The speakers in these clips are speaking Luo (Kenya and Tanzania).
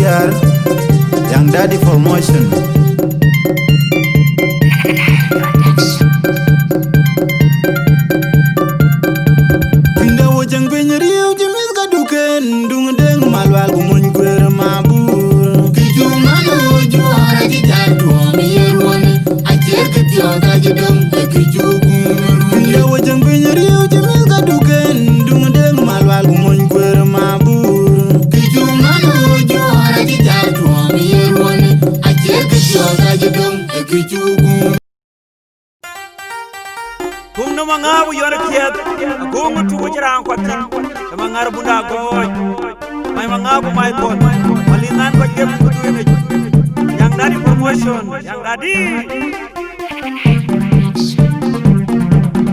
Tiar, Young Daddy Promotion. Pinda wajang penyeriu jemis kaduken, dung deng malwal gumun kuer mabur. Kiju mano juara jijatu miyerwani, acer ketioga jedong kiju gumuru. Pinda wajang penyeriu jemis kaduken, dung deng malwal gumun kuer mabur. Kiju mano juara jijatu miyerwani, acer ketioga jedong kiju gumuru. Kung na mga buyon kiyat, kung tuwa jirang kwatin, na mga bunda goy, may mga bumaykon, malingan ko jem kutuin Young Daddy Promotion, Young Daddy.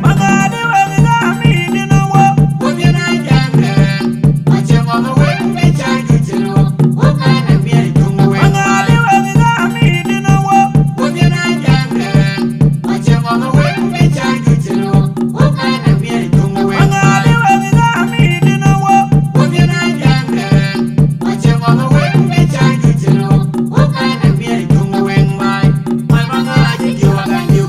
Mga liwag na amini na wo, Wabya na jangre, acer mama we mechay kujiro, wakana miya itungwe. mga liwag na amini na wo, Wabya na jangre, acer mama we mechay kujiro, wakana miya itungwe. mga liwag na amini na wo, Wabya na jangre, acer mama we mechay kujiro, wakana miya itungwe. May mga aji waganyo,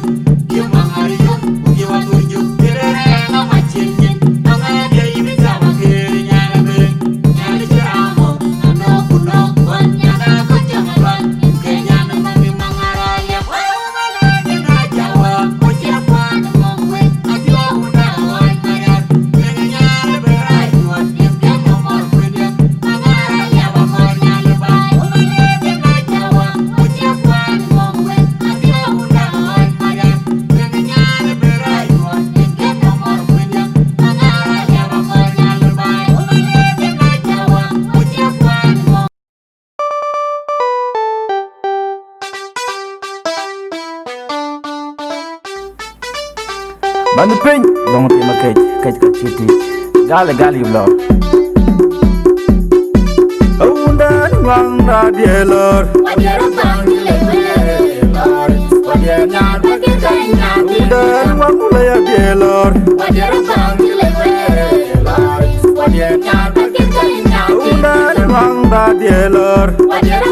yung mga riyo, ugiwa tuyo, kirere na machinyin, mga diya ibitawa kiri nyana bing, nyana siya amo, ano kuno, nyana kucamaban, kenyana mami mga raya, umalagi na jawa, uciapa na mongwe, ati wahuna wan mayar, kenyana berayuan, yung nomor pwede, mga raya wakor nyalibay, umalagi na jawa, uciapa na mongwe, ati wahuna wan mayar, kenyana berayuan, yung nomor pwede, mga raya wakor nyalibay, umalagi na jawa, uciapa na mongwe. Bandu ping dong ti makai kai kaciti gali blor Unda wang da dielor Wajara panggil lelor, wajara nyar pakai kain nyati. Unda wang ulaya dielor Wajara panggil lelor, wajara nyar pakai kain nyati. Unda wang da dielor Wajara